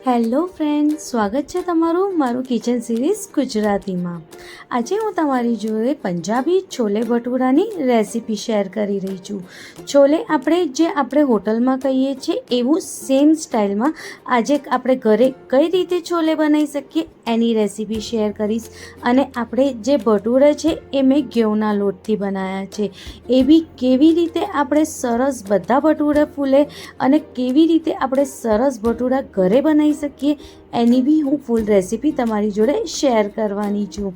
Hello friend, સ્વાગત છે તમારું મારું કિચન સિરીઝ ગુજરાતીમાં। આજે હું તમારી જોડે પંજાબી છોલે ભટૂરાની રેસીપી શેર કરી રહી છું। છોલે આપણે હોટલમાં કહીએ છીએ એવું સેમ સ્ટાઇલમાં આજે આપણે ઘરે કઈ રીતે છોલે બનાવી શકીએ એની રેસીપી શેર કરીશ। અને આપણે જે ભટૂરા છે એ મેં ઘઉંના લોટથી બનાવ્યા છે। એ બી કેવી રીતે આપણે સરસ બધા ભટૂરા ફૂલે અને કેવી રીતે આપણે સરસ ભટૂરા ઘરે બનાવી શકીએ એની બી હું ફૂલ રેસીપી તમારી જોડે શેર કરવાની છું।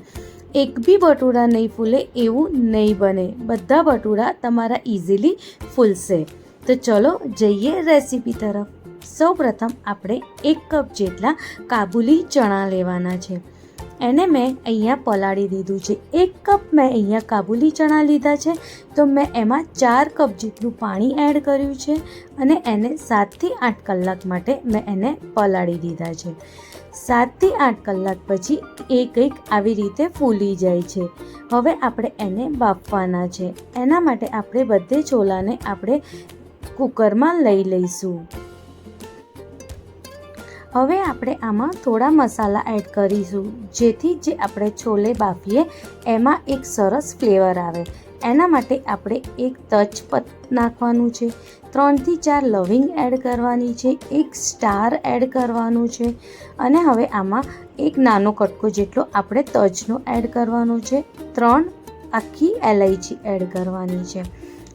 એક બી ભટૂરા નહીં ફૂલે એવું નહીં બને, બધા ભટૂરા તમારા ઇઝીલી ફૂલશે। તો ચલો જઈએ રેસીપી તરફ। સૌપ્રથમ આપણે 1 કપ જેટલા કાબુલી ચણા લેવાના છે। એને મેં અહીંયા પલાળી દીધું છે। 1 કપ મેં અહીંયા કાબુલી ચણા લીધા છે તો મેં એમાં 4 કપ જેટલું પાણી એડ કર્યું છે અને એને 7 થી 8 કલાક માટે મેં એને પલાળી દીધા છે। 7 થી 8 કલાક પછી એ કંઈક આવી રીતે ફૂલી જાય છે। હવે આપણે એને બાફવાના છે। એના માટે આપણે બધે છોલાને આપણે કુકરમાં લઈ લઈશું। હવે આપણે આમાં થોડા મસાલા એડ કરીશું જેથી જે આપણે છોલે બાફીએ એમાં એક સરસ ફ્લેવર આવે। એના માટે આપણે એક તજપત્ત નાખવાનું છે, 3 થી 4 લવિંગ એડ કરવાની છે, 1 સ્ટાર એડ કરવાનું છે અને હવે આમાં એક નાનો કટકો જેટલો આપણે તજનો એડ કરવાનો છે, 3 આખી એલાયચી એડ કરવાની છે।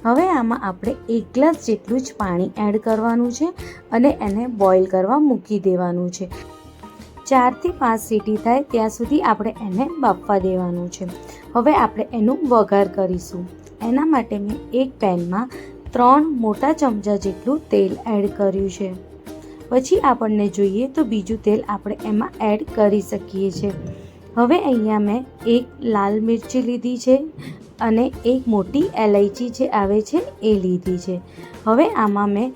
હવે આમાં આપણે 1 ગ્લાસ જેટલું જ પાણી એડ કરવાનું છે અને એને બોઇલ કરવા મૂકી દેવાનું છે। 4 થી 5 સીટી થાય ત્યાં સુધી આપણે એને બાફવા દેવાનું છે। હવે આપણે એનું વઘાર કરીશું। એના માટે મેં એક પેનમાં 3 મોટા ચમચા જેટલું તેલ એડ કર્યું છે। પછી આપણને જોઈએ તો બીજું તેલ આપણે એમાં એડ કરી શકીએ છીએ। હવે અહીંયા મેં 1 લાલ મિરચી લીધી છે અને એક મોટી એલાયચી જે આવે છે એ લીધી છે। હવે આમાં મેં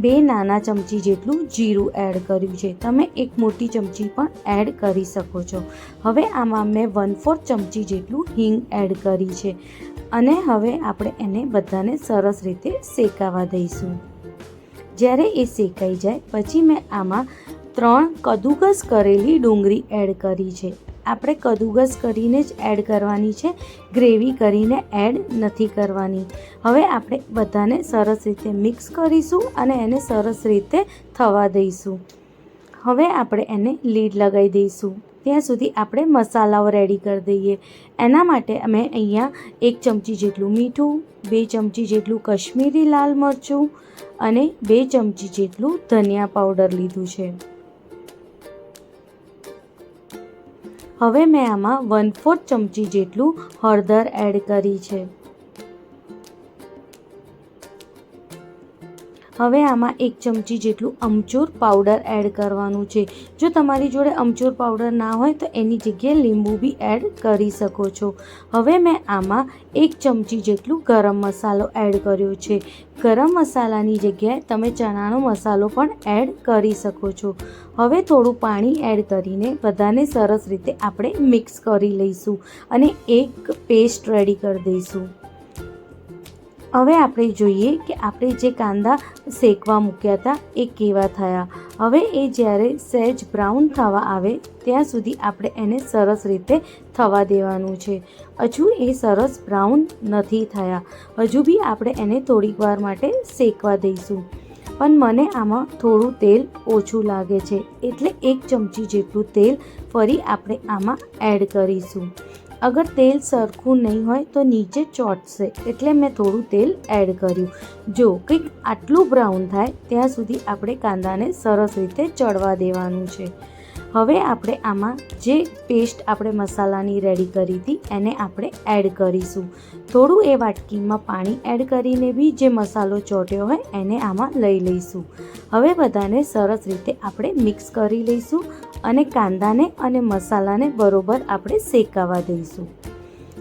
2 નાના ચમચી જેટલું જીરું એડ કર્યું છે, તમે 1 મોટી ચમચી પણ એડ કરી શકો છો। હવે આમાં મેં 1/4 ચમચી જેટલું હિંગ એડ કરી છે અને હવે આપણે એને બધાને સરસ રીતે શેકાવા દઈશું। જ્યારે એ શેકાઈ જાય પછી મેં આમાં 3 કદુકસ કરેલી ડુંગળી એડ કરી છે। આપણે કદુકસ કરીને જ એડ કરવાની છે, ગ્રેવી કરીને એડ નથી કરવાની। હવે આપણે બધાને સરસ રીતે મિક્સ કરીશું અને એને સરસ રીતે થવા દઈશું। હવે આપણે એને લીડ લગાવી દઈશું, ત્યાં સુધી આપણે મસાલાઓ રેડી કરી દઈએ। એના માટે અમે અહીંયા 1 ચમચી જેટલું મીઠું, 2 ચમચી જેટલું કશ્મીરી લાલ મરચું અને 2 ચમચી જેટલું ધનિયા પાવડર લીધું છે। હવે મેં આમાં 1/4 ચમચી જેટલું હળદર એડ કરી છે। હવે આમાં 1 ચમચી જેટલું અમચૂર પાવડર એડ કરવાનું છે। જો તમારી જોડે અમચૂર પાવડર ના હોય તો એની જગ્યાએ લીંબુ બી એડ કરી શકો છો। હવે મેં આમાં 1 ચમચી જેટલું ગરમ મસાલો એડ કર્યો છે। ગરમ મસાલાની જગ્યાએ તમે ચણાનો મસાલો પણ એડ કરી શકો છો। હવે થોડું પાણી એડ કરીને બધાને સરસ રીતે આપણે મિક્સ કરી લઈશું અને એક પેસ્ટ રેડી કરી દઈશું। હવે આપણે જોઈએ કે આપણે જે કાંદા શેકવા મૂક્યા હતા એ કેવા થયા। હવે એ જ્યારે સહેજ બ્રાઉન થવા આવે ત્યાં સુધી આપણે એને સરસ રીતે થવા દેવાનું છે। હજુ એ સરસ બ્રાઉન નથી થયા, હજુ બી આપણે એને થોડીક વાર માટે શેકવા દઈશું। પણ મને આમાં થોડું તેલ ઓછું લાગે છે એટલે 1 ચમચી જેટલું તેલ ફરી આપણે આમાં એડ કરીશું। અગર તેલ સરખું નહીં હોય તો નીચે ચોંટશે એટલે મેં થોડું તેલ એડ કર્યું। જો કંઈક આટલું બ્રાઉન થાય ત્યાં સુધી આપણે કાંદાને સરસ રીતે ચડવા દેવાનું છે। હવે આપણે આમાં જે પેસ્ટ આપણે મસાલાની રેડી કરી હતી એને આપણે એડ કરીશું। થોડું એ વાટકીમાં પાણી એડ કરીને બી જે મસાલો ચોંટ્યો હોય એને આમાં લઈ લઈશું। હવે બધાને સરસ રીતે આપણે મિક્સ કરી લઈશું અને કાંદાને અને મસાલાને બરોબર આપણે શેકાવા દઈશું।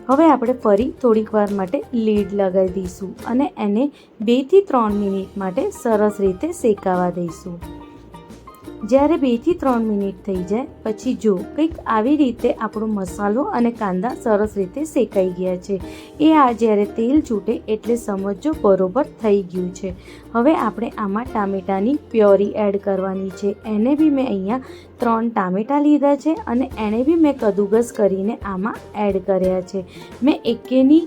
હવે આપણે ફરી થોડીક વાર માટે લીડ લગાવી દઈશું અને એને 2 થી 3 મિનિટ માટે સરસ રીતે શેકાવા દઈશું। જ્યારે 2 થી 3 મિનિટ થઈ જાય પછી જો કંઈક આવી રીતે આપણો મસાલો અને કાંદા સરસ રીતે શેકાઈ ગયા છે. જ્યારે તેલ છૂટે એટલે સમજો બરોબર થઈ ગયું છે. હવે આપણે આમાં ટામેટાની પ્યોરી એડ કરવાની છે. એને બી મેં અહીંયા 3 ટામેટાં લીધા છે અને એને બી મેં કદુકસ કરીને આમાં એડ કર્યા છે. મેં એકેની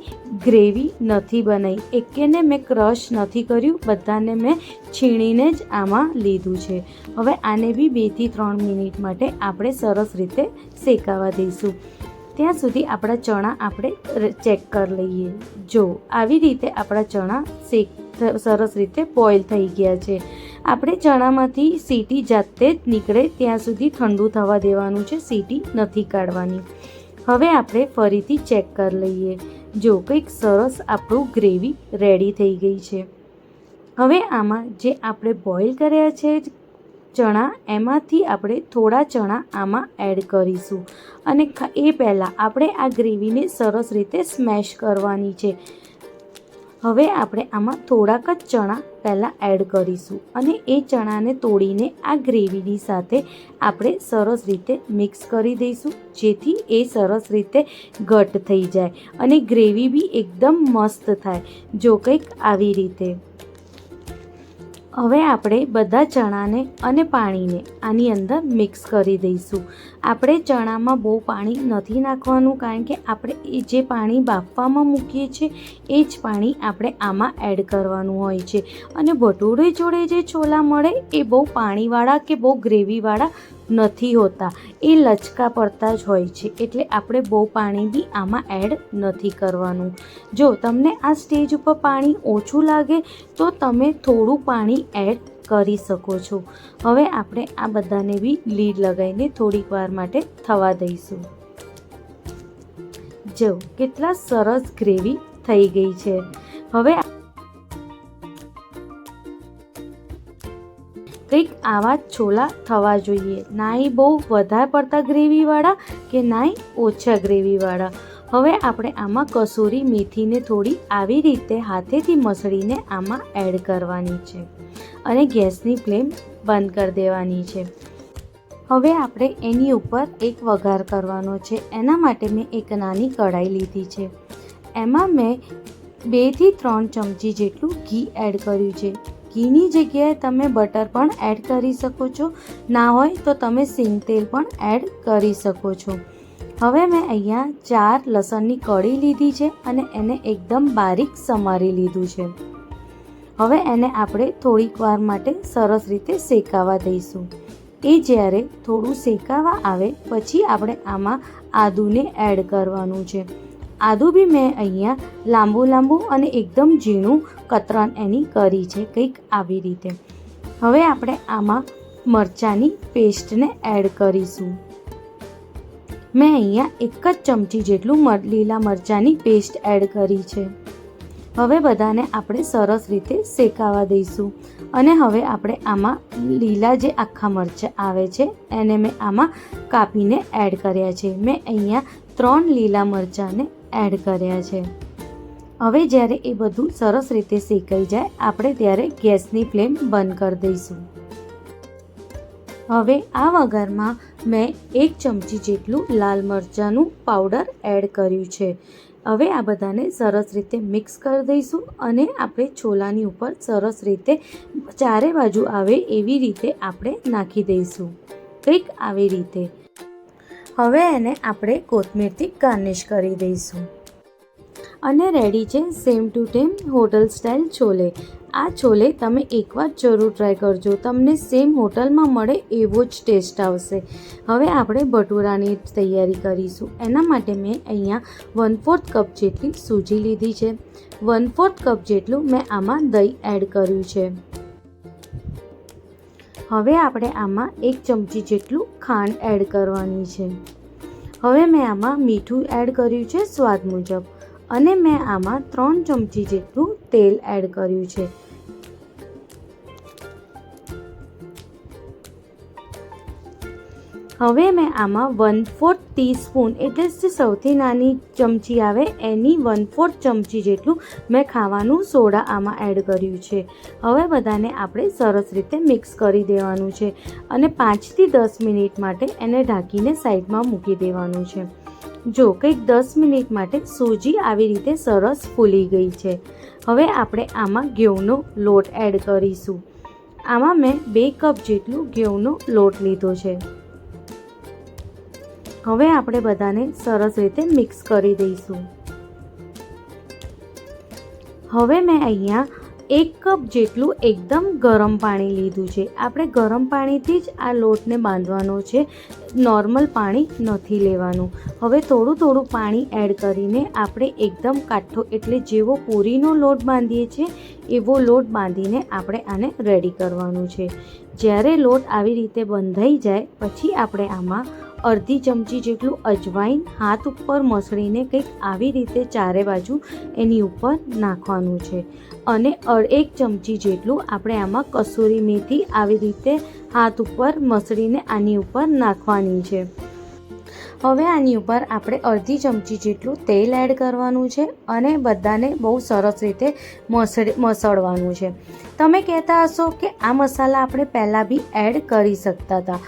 ગ્રેવી નથી બનાવી, એકેને મેં ક્રશ નથી કર્યું, બધાને મેં છીણીને જ આમાં લીધું છે. હવે આને બી 2 થી 3 મિનિટ માટે આપણે સરસ રીતે શેકાવા દઈશું. ત્યાં સુધી આપણા ચણા આપણે ચેક કરી લઈએ. જો આવી રીતે આપણા ચણા સરસ રીતે બોઇલ થઈ ગયા છે. આપણે ચણામાંથી સીટી જાતે જ નીકળે ત્યાં સુધી ઠંડુ થવા દેવાનું છે, સીટી નથી કાઢવાની. હવે આપણે ફરીથી ચેક કરી લઈએ. જો કંઈક સરસ આપણું ગ્રેવી રેડી થઈ ગઈ છે. હવે આમાં જે આપણે બોઇલ કર્યા છે ચણા, એમાંથી આપણે થોડા ચણા આમાં એડ કરીશું અને એ પહેલાં આપણે આ ગ્રેવીને સરસ રીતે સ્મેશ કરવાની છે. હવે આપણે આમાં થોડાક જ ચણા પહેલાં એડ કરીશું અને એ ચણાને તોડીને આ ગ્રેવીની સાથે આપણે સરસ રીતે મિક્સ કરી દઈશું, જેથી એ સરસ રીતે ઘટ થઈ જાય અને ગ્રેવી બી એકદમ મસ્ત થાય. જો કંઈક આવી રીતે. હવે આપણે બધા ચણાને અને પાણીને આની અંદર મિક્સ કરી દઈશું. આપણે ચણામાં બહુ પાણી નથી નાખવાનું, કારણ કે આપણે એ જે પાણી બાફવામાં મૂકીએ છીએ એ જ પાણી આપણે આમાં એડ કરવાનું હોય છે. અને ભટૂરે જોડે જે છોલા મળે એ બહુ પાણીવાળા કે બહુ ગ્રેવીવાળા નથી હોતા, એ લચકા પડતા જ હોય છે. એટલે આપણે બહુ પાણી બી આમાં એડ નથી કરવાનું. જો તમને આ સ્ટેજ ઉપર પાણી ઓછું લાગે તો તમે થોડું પાણી એડ કરી શકો છો. હવે આપણે આ બધાને બી લીડ લગાવીને થોડીક વાર માટે થવા દઈશું. જો કેટલા સરસ ગ્રેવી થઈ ગઈ છે. હવે કંઈક આવા જ છોલા થવા જોઈએ, નાય બહુ વધારે પડતા ગ્રેવીવાળા કે નાય ઓછા ગ્રેવીવાળા. હવે આપણે આમાં કસૂરી મેથીને થોડી આવી રીતે હાથેથી મસળીને આમાં એડ કરવાની છે અને ગેસની ફ્લેમ બંધ કરી દેવાની છે. હવે આપણે એની ઉપર એક વઘાર કરવાનો છે. એના માટે મેં એક નાની કઢાઈ લીધી છે. એમાં મેં 2 થી 3 ચમચી જેટલું ઘી એડ કર્યું છે. ઘીની જગ્યાએ તમે બટર પણ એડ કરી શકો છો, ના હોય તો તમે સિંગ તેલ પણ એડ કરી શકો છો. હવે મેં અહીંયા 4 લસણની કળી લીધી છે અને એને એકદમ બારીક સમારી લીધું છે. હવે એને આપણે થોડીક વાર માટે સરસ રીતે શેકાવા દઈશું. એ જ્યારે થોડું શેકાવા આવે પછી આપણે આમાં આદુને એડ કરવાનું છે. આદું બી મેં અહીંયા લાંબુ અને એકદમ ઝીણું કતરણ એની કરી છે, કંઈક આવી રીતે. હવે આપણે આમાં મરચાંની પેસ્ટને એડ કરીશું. મેં અહીંયા 1 જ ચમચી જેટલું લીલા મરચાંની પેસ્ટ એડ કરી છે. હવે બધાને આપણે સરસ રીતે શેકાવા દઈશું અને હવે આપણે આમાં લીલા જે આખા મરચાં આવે છે એને મેં આમાં કાપીને એડ કર્યા છે. મેં અહીંયા 3 લીલા મરચાંને એડ કર્યા છે. હવે જ્યારે એ બધું સરસ રીતે શેકાઈ જાય આપણે ત્યારે ગેસની ફ્લેમ બંધ કરી દઈશું. હવે આ વઘારમાં મેં 1 ચમચી જેટલું લાલ મરચાંનું પાવડર એડ કર્યું છે. હવે આ બધાને સરસ રીતે મિક્સ કરી દઈશું અને આપણે છોલાની ઉપર સરસ રીતે ચારે બાજુ આવે એવી રીતે આપણે નાખી દઈશું, કંઈક આવી રીતે. હવે એને આપણે કોથમીરથી ગાર્નિશ કરી દઈશું અને રેડી છે same to same hotel style chole. આ છોલે તમે એકવાર જરૂર ટ્રાય કરજો, તમને સેમ હોટલમાં મળે એવો જ ટેસ્ટ આવશે. હવે આપણે ભટૂરાની તૈયારી કરીશું. એના માટે મેં અહીંયા 1/4 કપ જેટલી સૂજી લીધી છે. 1/4 કપ જેટલું મેં આમાં દહીં એડ કર્યું છે. હવે આપણે આમાં 1 ચમચી જેટલું ખાંડ એડ કરવાની છે. હવે મેં આમાં મીઠું એડ કર્યું છે સ્વાદ મુજબ અને મેં આમાં 3 ચમચી જેટલું તેલ એડ કર્યું છે. હવે મેં આમાં 1/4 ટીસ્પૂન એટલે જે સૌથી નાની ચમચી આવે એની 1/4 ચમચી જેટલું મેં ખાવાનું સોડા આમાં એડ કર્યું છે. હવે બધાને આપણે સરસ રીતે મિક્સ કરી દેવાનું છે અને 5થી 10 મિનિટ માટે એને ઢાંકીને સાઈડમાં મૂકી દેવાનું છે. જો કંઈક 10 મિનિટ માટે સૂજી આવી રીતે સરસ ફૂલી ગઈ છે. હવે આપણે આમાં ઘઉંનો લોટ એડ કરીશું. આમાં મેં 2 કપ જેટલું ઘઉંનો લોટ લીધો છે. હવે આપણે બધાને સરસ રીતે મિક્સ કરી દઈશું. હવે મેં અહીંયા 1 કપ જેટલું એકદમ ગરમ પાણી લીધું છે. આપણે ગરમ પાણીથી જ આ લોટને બાંધવાનો છે, નોર્મલ પાણી નથી લેવાનું. હવે થોડું પાણી એડ કરીને આપણે એકદમ કાઠો એટલે જેવો પૂરીનો લોટ બાંધીએ છીએ એવો લોટ બાંધીને આપણે આને રેડી કરવાનું છે. જ્યારે લોટ આવી રીતે બંધાઈ જાય પછી આપણે આમાં અડધી ચમચી જેટલું અજવાઈન હાથ ઉપર મસળીને કંઈક આવી રીતે ચારે બાજુ એની ઉપર નાખવાનું છે અને 1 ચમચી જેટલું આપણે આમાં કસૂરી મેથી આવી રીતે હાથ ઉપર મસળીને આની ઉપર નાખવાની છે. હવે આની ઉપર આપણે અડધી ચમચી જેટલું તેલ એડ કરવાનું છે અને બધાને બહુ સરસ રીતે મસળવાનું છે. તમે કહેતા હશો કે આ મસાલા આપણે પહેલાં બી એડ કરી શકતા હતા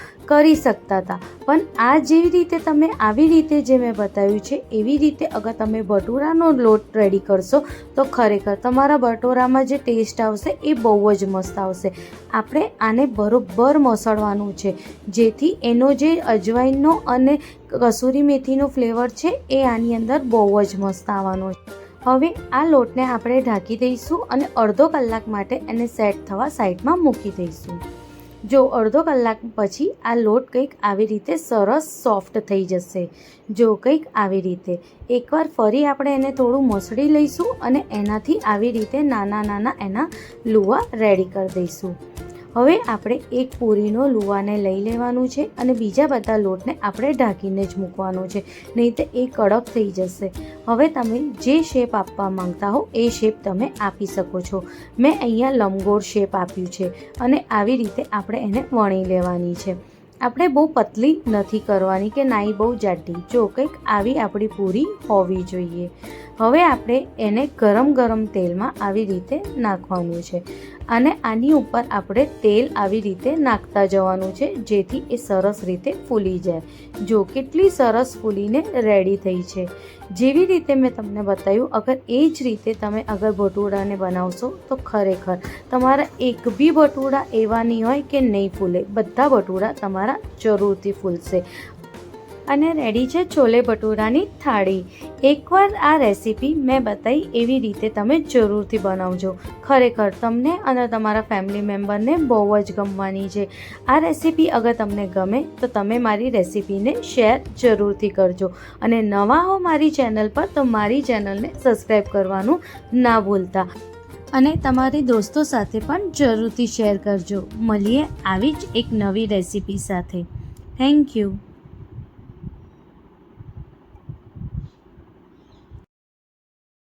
પણ આ જેવી રીતે તમે આવી રીતે જે મેં બતાવ્યું છે એવી રીતે અગર તમે ભટૂરાનો લોટ રેડી કરશો તો ખરેખર તમારા ભટૂરામાં જે ટેસ્ટ આવશે એ બહુ જ મસ્ત આવશે. આપણે આને બરોબર મસળવાનું છે જેથી એનો જે અજવાઈનનો અને કસૂરી મેથીનો ફ્લેવર છે એ આની અંદર બહુ જ મસ્ત આવવાનો છે. હવે આ લોટને આપણે ઢાંકી દઈશું અને અડધો કલાક માટે એને સેટ થવા સાઈડમાં મૂકી દઈશું. જો અડધો કલાક પછી આ લોટ કંઈક આવી રીતે સરસ સોફ્ટ થઈ જશે. જો કંઈક આવી રીતે એકવાર ફરી આપણે એને થોડું મસળી લઈશું અને એનાથી આવી રીતે નાના એના લુવા રેડી કરી દઈશું. હવે આપણે એક પૂરીનો લુવાને લઈ લેવાનું છે અને બીજા બધા લોટને આપણે ઢાંકીને જ મૂકવાનો છે, નહીં તો એ કડક થઈ જશે. હવે તમે જે શેપ આપવા માંગતા હો એ શેપ તમે આપી શકો છો. મેં અહીંયા લંબગોળ શેપ આપ્યું છે અને આવી રીતે આપણે એને વણી લેવાની છે. આપણે બહુ પતલી નથી કરવાની કે નાઈ બહુ જાડી. જો કંઈક આવી આપણી પૂરી હોવી જોઈએ. હવે આપણે એને ગરમ તેલમાં આવી રીતે નાખવાનું છે અને આની ઉપર આપણે તેલ આવી રીતે નાખતા જવાનું છે જેથી એ સરસ રીતે ફૂલી જાય. જો કેટલી સરસ ફૂલીને રેડી થઈ છે. જેવી રીતે મેં તમને બતાવ્યું અગર એ જ રીતે તમે અગર ભટૂરાને બનાવશો તો ખરેખર તમારા એક બી ભટૂરા એવા નહીં હોય કે નહીં ફૂલે. બધા ભટૂરા તમારા જરૂરથી ફૂલશે. અને રેડી છે છોલે ભટૂરાની થાળી. એકવાર આ રેસીપી મેં બતાવી એવી રીતે તમે જરૂરથી બનાવજો. ખરેખર તમને અને તમારા ફેમિલી મેમ્બરને બહુ જ ગમવાની છે. આ રેસીપી અગર તમને ગમે તો તમે મારી રેસીપીને શેર જરૂરથી કરજો અને નવા હો મારી ચેનલ પર તો મારી ચેનલને સબસ્ક્રાઈબ કરવાનું ના ભૂલતા અને તમારી દોસ્તો સાથે પણ જરૂરથી શેર કરજો. મળીએ આવી જ એક નવી રેસીપી સાથે. Thank you.